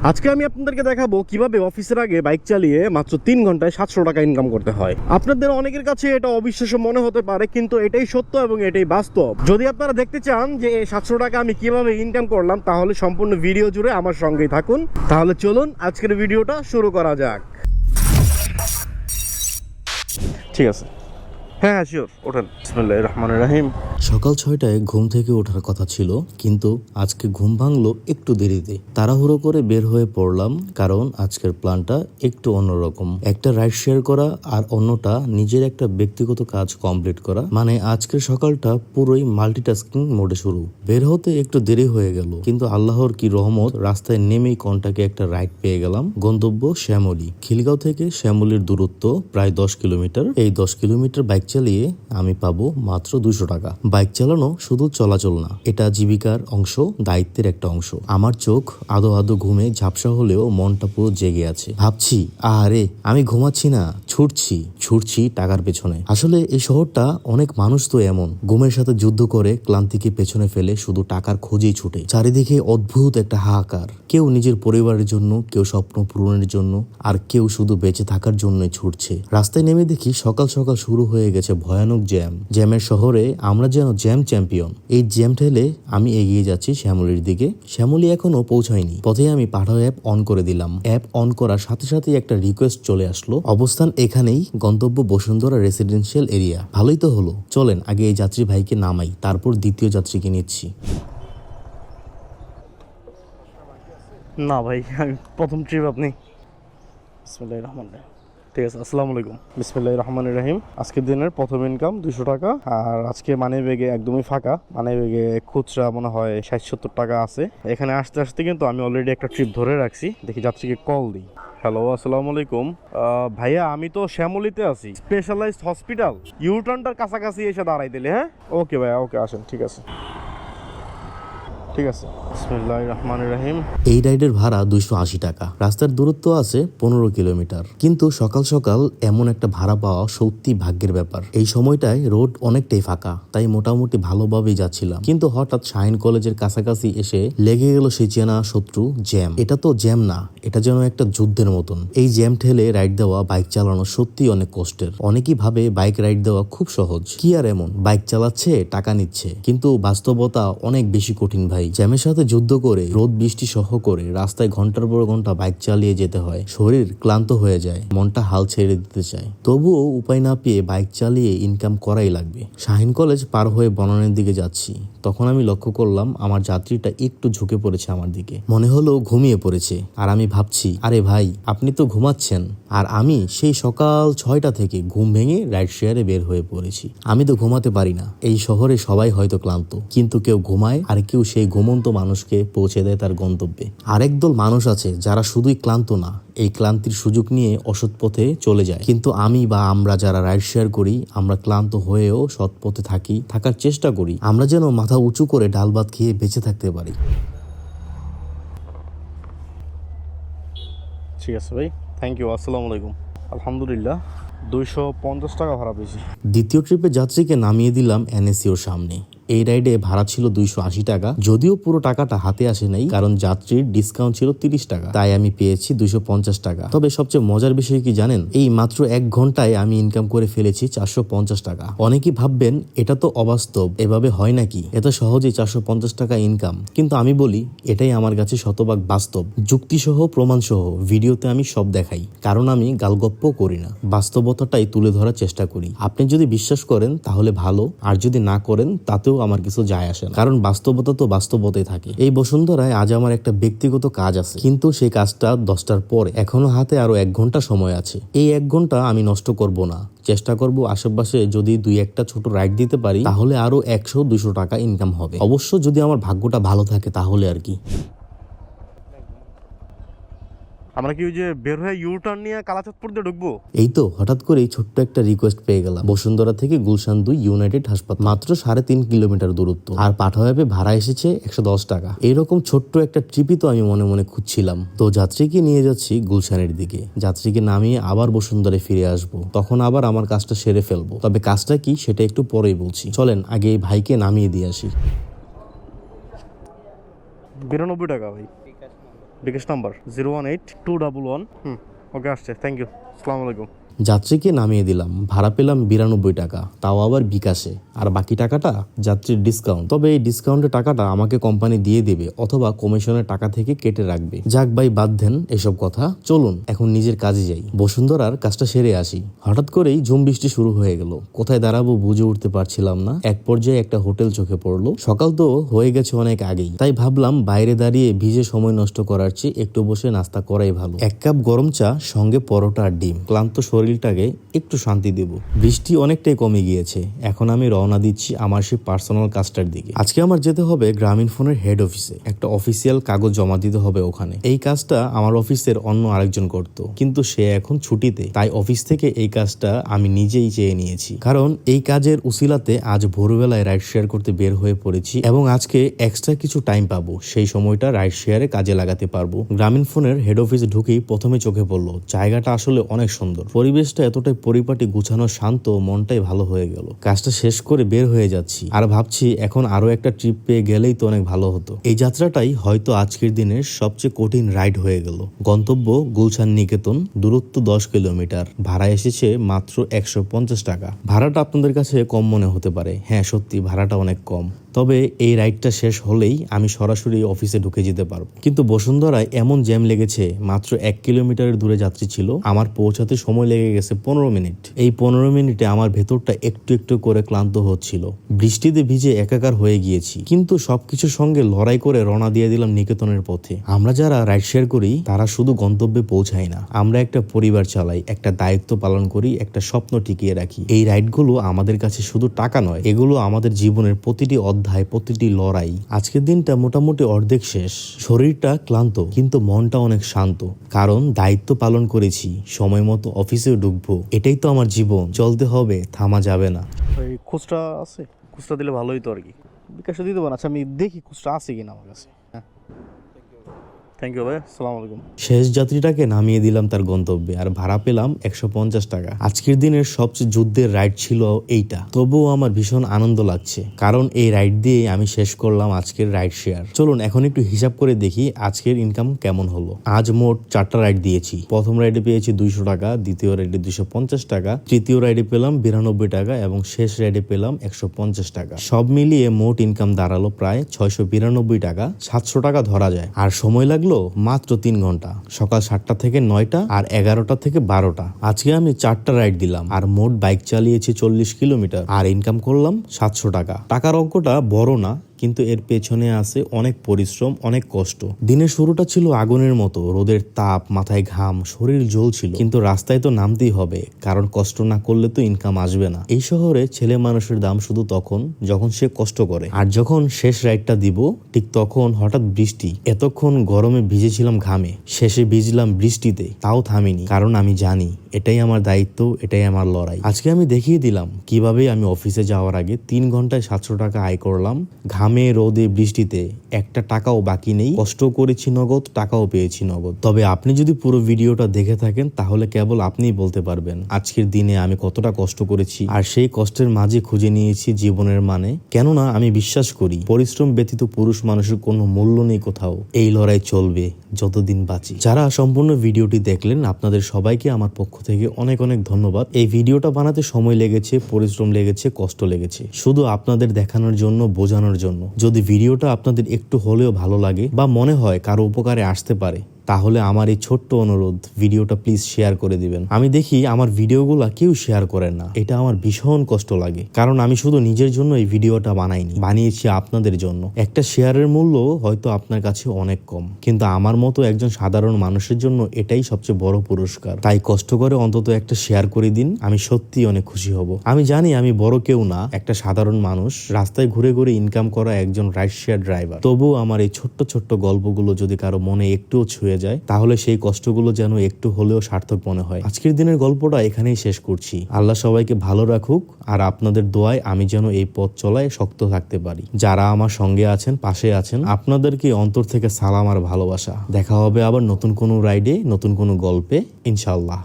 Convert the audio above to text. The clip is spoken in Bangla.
আজকে আমি আপনাদেরকে দেখাবো কিভাবে অফিসের আগে বাইক চালিয়ে মাত্র 3 ঘন্টায় 700 টাকা ইনকাম করতে হয়। আপনাদের অনেকের কাছে এটা অবিশ্বাস্য মনে হতে পারে, কিন্তু এটাই সত্য এবং এটাই বাস্তব। যদি আপনারা দেখতে চান যে এই 700 টাকা আমি কিভাবে ইনকাম করলাম, তাহলে সম্পূর্ণ ভিডিও জুড়ে আমার সঙ্গেই থাকুন। তাহলে চলুন আজকের ভিডিওটা শুরু করা যাক। ঠিক আছে, হ্যাঁ শিওর, ওঠেন। বিসমিল্লাহির রহমানির রহিম। সকাল 6টায় ঘুম থেকে ওঠার কথা ছিল, কিন্তু আজকে ঘুম ভাঙলো একটু দেরিতে। তাড়াহুড়ো করে বের হয়ে পড়লাম, কারণ আজকের প্ল্যানটা একটু অন্যরকম। একটা রাইড শেয়ার করা আর অন্যটা নিজের একটা ব্যক্তিগত কাজ কমপ্লিট করা, মানে আজকের সকালটা পুরোই মাল্টিটাস্কিং মোডে শুরু। বের হতে একটু দেরি হয়ে গেল, কিন্তু আল্লাহর কি রহমত, রাস্তায় নেমেই কন্টাকে একটা রাইড পেয়ে গেলাম। গন্তব্য শ্যামলী। খিলগাঁও থেকে শ্যামলীর দূরত্ব প্রায় 10 কিলোমিটার। এই 10 কিলোমিটার বাইক চালিয়ে আমি পাবো মাত্র 200 টাকা। বাইক চালানো শুধু চলাচল না, এটা জীবিকার অংশ, দায়িত্বের একটা অংশ। আমার চোখ আদো আদো ঘুমে ঝাপসা হলেও মনটা পুরো জেগে আছে। ভাবছি, আরে আমি ঘুমাচ্ছি না, ছুটছি টাকার পেছনে। আসলে এই শহরটা অনেক মানুষ তো এমন, ঘুমের সাথে যুদ্ধ করে ক্লান্তিকে পেছনে ফেলে শুধু টাকার খোঁজেই ছুটে। চারিদিকে অদ্ভুত একটা হাহাকার। কেউ নিজের পরিবারের জন্য, কেউ স্বপ্ন পূরণের জন্য, আর কেউ শুধু বেঁচে থাকার জন্যই ছুটছে। রাস্তায় নেমে দেখি সকাল সকাল শুরু হয়ে গেছে ভয়ানক জ্যামের শহরে আমরা যেন জ্যাম চ্যাম্পিয়ন। এই জ্যাম ঠেলে আমি এগিয়ে যাচ্ছি শ্যামলীর দিকে। শ্যামলী এখনো পৌঁছায়নি। পথে আমি পাঠাও অ্যাপ অন করে দিলাম। অ্যাপ অন করার সাথে সাথে একটা রিকোয়েস্ট চলে আসলো, অবস্থান এখানেই, গন্তব্য বসুন্ধরা রেসিডেন্সিয়াল এরিয়া। ভালোই তো হলো, চলেন আগে এই যাত্রী ভাইকে নামাই, তারপর দ্বিতীয় যাত্রীকে নিচ্ছি। না ভাই, আমি প্রথম ট্রিপ। আপনি? বিসমিল্লাহির রহমানির রহিম। ঠিক আছে, আসসালামু আলাইকুম। বিসমিল্লাহির রহমানির রহিম। আজকের দিনের প্রথম ইনকাম 200 টাকা। আর আজকে মানি ব্যাগে একদমই ফাঁকা। মানি ব্যাগে খুচরা মনে হয় 60-70 টাকা আছে। এখানে আসতে আসতে কিন্তু আমি অলরেডি একটা ট্রিপ ধরে রাখছি। দেখি যাত্রীকে কল দিই। হ্যালো, আসসালামু আলাইকুম। ভাইয়া, আমি তো শ্যামলীতে আছি, স্পেশালাইজড হসপিটাল ইউটার্নটার কাছাকাছি এসে দাঁড়াই দিলে। হ্যাঁ, ওকে ভাইয়া, ওকে, আসেন। ঠিক আছে, ঠিক আছে। বিসমিল্লাহির রহমানির রহিম। এই রাইডের ভাড়া 280 টাকা। রাস্তার দূরত্ব আছে 15 কিলোমিটার। কিন্তু সকাল সকাল এমন একটা ভাড়া পাওয়া সত্যি ভাগ্যের ব্যাপার। এই সময়টায় রোড অনেকটাই ফাঁকা, তাই মোটামুটি ভালোভাবেই যাচ্ছিলাম। কিন্তু হঠাৎ শাহিন কলেজের কাছাকাছি এসে লেগে গেল সেই চেনা শত্রু, জ্যাম। এটা তো জ্যাম না, এটা যেন একটা যুদ্ধের মতন। এই জ্যাম ঠেলে রাইড দেওয়া, বাইক চালানো সত্যি অনেক কষ্টের। অনেকেই ভাবে বাইক রাইড দেওয়া খুব সহজ। কি আর এমন, বাইক চালাচ্ছে, টাকা নিচ্ছে, কিন্তু বাস্তবতা অনেক বেশি কঠিন ভাই। জ্যামের সাথে যুদ্ধ করে, রোদ বৃষ্টি সহ করে রাস্তায় ঘন্টার পর ঘন্টা বাইক চালিয়ে যেতে হয়। শরীর ক্লান্ত হয়ে যায়, মনটা হাল ছেড়ে দিতে চায়, তবুও উপায় না পেয়ে বাইক চালিয়ে ইনকাম করাই লাগবে। শাহিন কলেজ পার হয়ে বনানের দিকে যাচ্ছি, তখন আমি লক্ষ্য করলাম আমার যাত্রীটা একটু ঝুঁকে পড়েছে আমার দিকে। মনে হলো ঘুমিয়ে পড়েছে। আর আমি ভাবছি, আরে ভাই, আপনি তো ঘুমাচ্ছেন, আর আমি সেই সকাল 6টা থেকে ঘুম ভেঙে রাইড শেয়ারে বের হয়ে পড়েছি। আমি তো ঘুমাতে পারি না। এই শহরে সবাই হয়তো ক্লান্ত, কিন্তু কেউ ঘুমায়, আর কেউ সেই ঘুমন্ত মানুষকে পৌঁছে দেয় তার গন্তব্যে। আরেক দল মানুষ আছে যারা শুধুই ক্লান্ত না, এই ক্লান্তির সুযোগ নিয়ে অসৎ পথে চলে যায়। কিন্তু আমি বা আমরা যারা রাইড শেয়ার করি, আমরা ক্লান্ত হয়েও সৎ পথে থাকার চেষ্টা করি। আমরা যেন মাথা উঁচু করে ডাল ভাত খেয়ে বেঁচে থাকতে পারি। ঠিক আছে ভাই, থ্যাংক ইউ। আসসালামু আলাইকুম। আলহামদুলিল্লাহ, 250 টাকা ভাড়া পেয়েছি। দ্বিতীয় ট্রিপে যাত্রীকে নামিয়ে দিলাম এনএসিওর সামনে। এই রাইডে ভাড়া ছিল 280 টাকা, যদিও পুরো টাকাটা হাতে আসে নাই, কারণ যাত্রীর ডিসকাউন্ট ছিল 30 টাকা, তাই আমি পেয়েছি 250 টাকা। তবে সবচেয়ে মজার বিষয় কি জানেন, এই মাত্র 1 ঘন্টায় আমি ইনকাম করে ফেলেছি 450 টাকা। অনেকেই ভাববেন এটা তো অবাস্তব, এভাবে হয় নাকি, এত সহজেই 450 টাকা ইনকাম। কিন্তু আমি বলি, এটাই আমার কাছে শতভাগ বাস্তব। যুক্তিসহ, প্রমাণসহ ভিডিওতে আমি সব দেখাই, কারণ আমি গালগপ্প করি না, বাস্তবতাটাই তুলে ধরার চেষ্টা করি। আপনি যদি বিশ্বাস করেন তাহলে ভালো, আর যদি না করেন তাতেও আমার কিছু যায় আসে না, কারণ বাস্তবতা তো বাস্তবতাই থাকে। এই বসুন্ধরায় আজ আমার একটা ব্যক্তিগত কাজ আছে, কিন্তু সেই কাজটা 10টার পরে। এখনো হাতে আরো 1 ঘন্টা সময় আছে। এই 1 ঘন্টা আমি নষ্ট করব না, চেষ্টা করব আশেপাশে যদি 2-1টা ছোট রাইড দিতে পারি, তাহলে আরো 100-200 টাকা ইনকাম হবে। অবশ্য যদি আমার ভাগ্যটা ভালো থাকে তাহলে আর কি। আমরা কি ওই যে বের হয়ে ইউটার্ন নিয়ে কালাচাঁদপুর দিয়ে ঢুকবো? এই তো হঠাৎ করেই ছোট্ট একটা রিকোয়েস্ট পেয়ে গেলাম। বসুন্ধরা থেকে গুলশান 2 ইউনাইটেড হাসপাতাল, মাত্র 3.5 কিলোমিটার দূরত্ব, আর পাঠাও অ্যাপে ভাড়া এসেছে 110 টাকা। এইরকম ছোট্ট একটা ট্রিপই তো আমি মনে মনে খুঁজছিলাম। তো যাত্রীকে নিয়ে যাচ্ছি গুলশানের দিকে। যাত্রীকে নামিয়ে আবার বসুন্ধরায় ফিরে আসবো, তখন আবার আমার কাজটা সেরে ফেলবো। তবে কাজটা কি সেটা একটু পরেই বলছি, চলেন আগে এই ভাইকে নামিয়ে দিয়ে আসি। 92 টাকা ভাই। বিকাশ নাম্বার 018-211। ওকে, আসছে। Thank you. আসসালামু আলাইকুম। যাত্রীকে নামিয়ে দিলাম, ভাড়া পেলাম 92 টাকা, তাও আবার বিকাশে। আর বাকি টাকাটা যাত্রীর ডিসকাউন্ট। তবে এই ডিসকাউন্টের টাকাটা আমাকে কোম্পানি দিয়ে দেবে অথবা কমিশনের টাকা থেকে কেটে রাখবে। যাক ভাই, বাদ দেন এসব কথা, চলুন এখন নিজের কাজে যাই। বসুন্ধরার কাজটা সেরে আসি। হঠাৎ করেই ঝুম বৃষ্টি শুরু হয়ে গেল। কোথায় দাঁড়াবো বুঝে উঠতে পারছিলাম না। এক পর্যায়ে একটা হোটেল চোখে পড়লো। সকাল তো হয়ে গেছে অনেক আগেই, তাই ভাবলাম বাইরে দাঁড়িয়ে ভিজে সময় নষ্ট করার চেয়ে একটু বসে নাস্তা করাই ভালো। 1 কাপ গরম চা, সঙ্গে পরোটা আর ডিম। ক্লান্ত শরীরটাকে একটু শান্তি দেব। বৃষ্টি অনেকটাই কমে গিয়েছে। এখন আমি রওনা দিচ্ছি আমার সেই পার্সোনাল কাজটার দিকে। আজকে আমার যেতে হবে গ্রামীণ ফোনের হেড অফিসে। একটা অফিসিয়াল কাগজ জমা দিতে হবে ওখানে। এই কাজটা আমার অফিসের অন্য আরেকজন করত, কিন্তু সে এখন ছুটিতে, তাই অফিস থেকে এই কাজটা আমি নিজেই চেয়ে নিয়েছি। কারণ এই কাজের উসিলাতে আজ ভোরবেলায় রাইড শেয়ার করতে বের হয়ে পড়েছি এবং আজকে এক্সট্রা কিছু টাইম পাবো। সেই সময়টা রাইড শেয়ারে কাজে লাগাতে পারবো। গ্রামীণ ফোনের হেড অফিসে ঢুকেই প্রথমে চোখে পড়লো জায়গাটা আসলে অনেক সুন্দর। পরিবেশটা এতটাই পরিপাটি, গুছানো, শান্ত, মনটাই ভালো হয়ে গেল। কাজটা শেষ করে বের হয়ে যাচ্ছি আর ভাবছি এখন আরো একটা ট্রিপ পেয়ে গেলেই তো অনেক ভালো হতো। এই যাত্রাটাই হয়তো আজকের দিনের সবচেয়ে কঠিন রাইড হয়ে গেল। গন্তব্য গুলশান নিকেতন, দূরত্ব 10 কিলোমিটার। ভাড়া এসেছে মাত্র 150 টাকা। ভাড়াটা আপনাদের কাছে কম মনে হতে পারে। হ্যাঁ, সত্যি ভাড়াটা অনেক কম। তবে এই রাইডটা শেষ হলেই আমি সরাসরি অফিসে ঢুকে যেতে পারবো। কিন্তু বসুন্ধরায় এমন জ্যাম লেগেছে, মাত্র 1 কিলোমিটারের দূরে যাত্রী ছিল। আমার পৌঁছাতে সময় লেগে গেছে 15 মিনিট। এই 15 মিনিটে আমার ভেতরটা একটু একটু করে ক্লান্ত হচ্ছিল। বৃষ্টিতে ভিজে একাকার হয়ে গিয়েছি, কিন্তু সবকিছুর সঙ্গে লড়াই করে রওনা দিয়ে দিলাম নিকেতনের পথে। আমরা যারা রাইড শেয়ার করি তারা শুধু গন্তব্যে পৌঁছাই না, আমরা একটা পরিবার চালাই, একটা দায়িত্ব পালন করি, একটা স্বপ্ন টিকিয়ে রাখি। এই রাইডগুলো আমাদের কাছে শুধু টাকা নয়, এগুলো আমাদের জীবনের প্রতিটি অধ্যায়, প্রতিটি লড়াই। আজকের দিনটা মোটামুটি অর্ধেক শেষ। শরীরটা ক্লান্ত, কিন্তু মনটা অনেক শান্ত, কারণ দায়িত্ব পালন করেছি। সময় মতো অফিসেও ঢুকবো। এটাই তো আমার জীবন, চলতে হবে, থামা যাবে না। এই খুচরা আছে? খুচরা দিলে ভালোই তো আর কি। বিকাশে দিতে পারেন। আচ্ছা, আমি দেখি খুচরা আছে কিনা আমার কাছে। হ্যাঁ, থ্যাংক ইউ ভাই। আসসালামু আলাইকুম। শেষ যাত্রীটাকে নামিয়ে দিলাম তার গন্তব্যে আর ভাড়া পেলাম 150 টাকা। আজকের দিনের সবচেয়ে যুদ্ধের রাইড ছিল এইটা। তবুও আমার ভীষণ আনন্দ লাগছে, কারণ এই রাইড দিয়ে আমি শেষ করলাম আজকের রাইড শেয়ার। চলুন এখন একটু হিসাব করে দেখি আজকের ইনকাম কেমন হলো। আজ মোট 4টা রাইড দিয়েছি। প্রথম রাইডে পেয়েছি 200 টাকা, দ্বিতীয় রাইডে 250 টাকা, তৃতীয় রাইডে পেলাম 92 টাকা এবং শেষ রাইডে পেলাম 150 টাকা। সব মিলিয়ে মোট ইনকাম দাঁড়ালো প্রায় 692 টাকা। 700 টাকা ধরা যায়। আর সময় লাগলো মাত্র 3 ঘন্টা। সকাল 7টা থেকে 9টা আর 11টা থেকে 12টা। আজকে আমি 4টা রাইড দিলাম আর মোট বাইক চালিয়েছি 40 কিলোমিটার আর ইনকাম করলাম 700 টাকা। টাকার অঙ্কটা বড় না, কিন্তু এর পেছনে আছে অনেক পরিশ্রম, অনেক কষ্ট। দিনের শুরুটা ছিল আগুনের মতো, রোদের তাপ, মাথায় ঘাম, শরীর জ্বলছিল। কিন্তু রাস্তায় তো নামতেই হবে, কারণ কষ্ট না করলে তো ইনকাম আসবে না। এই শহরে ছেলে মানুষের দাম শুধু তখন যখন সে কষ্ট করে। আর যখন শেষ রাইডটা দিব ঠিক তখন হঠাৎ বৃষ্টি। এতক্ষণ গরমে ভিজেছিলাম ঘামে, শেষে ভিজলাম বৃষ্টিতে, তাও থামিনি, কারণ আমি জানি এটাই আমার দায়িত্ব, এটাই আমার লড়াই। আজকে আমি দেখিয়ে দিলাম কিভাবে আমি অফিসে যাওয়ার আগে 3 ঘন্টায় 700 টাকা আয় করলাম। ঘামে, রোদে, বৃষ্টিতে একটা টাকাও বাকি নেই। কষ্ট করেছি নগদ, টাকাও পেয়েছি নগদ। তবে আপনি যদি পুরো ভিডিওটা দেখে থাকেন তাহলে কেবল আপনিই বলতে পারবেন আজকের দিনে আমি কতটা কষ্ট করেছি আর সেই কষ্টের মাঝে খুঁজে নিয়েছি জীবনের মানে। কেননা আমি বিশ্বাস করি পরিশ্রম ব্যতীত পুরুষ মানুষের কোনো মূল্য নেই কোথাও। এই লড়াই চলবে যতদিন বাঁচি। যারা সম্পূর্ণ ভিডিওটি দেখলেন আপনাদের সবাইকে আমার পক্ষ থেকে অনেক অনেক ধন্যবাদ। এই ভিডিওটা বানাতে সময় লেগেছে, পরিশ্রম লেগেছে, কষ্ট লেগেছে, শুধু আপনাদের দেখানোর জন্য, বোঝানোর জন্য। যদি ভিডিওটা আপনাদের একটু হলেও ভালো লাগে বা মনে হয় কারো উপকারে আসতে পারে, তাহলে আমার এই ছোট্ট অনুরোধ, ভিডিওটা প্লিজ শেয়ার করে দিবেন। আমি দেখি আমার ভিডিওগুলো কেউ শেয়ার করেন না, এটা আমার ভীষণ কষ্ট লাগে, কারণ আমি শুধু নিজের জন্য এই ভিডিওটা বানাইনি, বানিয়েছি আপনাদের জন্য। একটা শেয়ারের মূল্য হয়তো আপনার কাছে অনেক কম, কিন্তু আমার মতো একজন সাধারণ মানুষের জন্য এটাই সবচেয়ে বড় পুরস্কার। তাই কষ্ট করে অন্তত একটা শেয়ার করে দিন, আমি সত্যি অনেক খুশি হব। আমি জানি আমি বড় কেউ না, একটা সাধারণ মানুষ, রাস্তায় ঘুরে ঘুরে ইনকাম করা একজন রাইড শেয়ার ড্রাইভার। তবুও আমার এই ছোট্ট ছোট্ট গল্পগুলো যদি কারো মনে একটুও ছুঁয়ে যায়, তাহলে সেই কষ্টগুলো যেন একটু হলেও সার্থক মনে হয়। আজকের দিনের গল্পটা এখানেই শেষ করছি। আল্লাহ সবাইকে ভালো রাখুক, আর আপনাদের দোয়ায় আমি যেন এই পথ চলায় শক্ত থাকতে পারি। যারা আমার সঙ্গে আছেন, পাশে আছেন, আপনাদেরকে অন্তর থেকে সালাম আর ভালোবাসা। দেখা হবে আবার নতুন কোনো রাইডে, নতুন কোনো গল্পে, ইনশাআল্লাহ।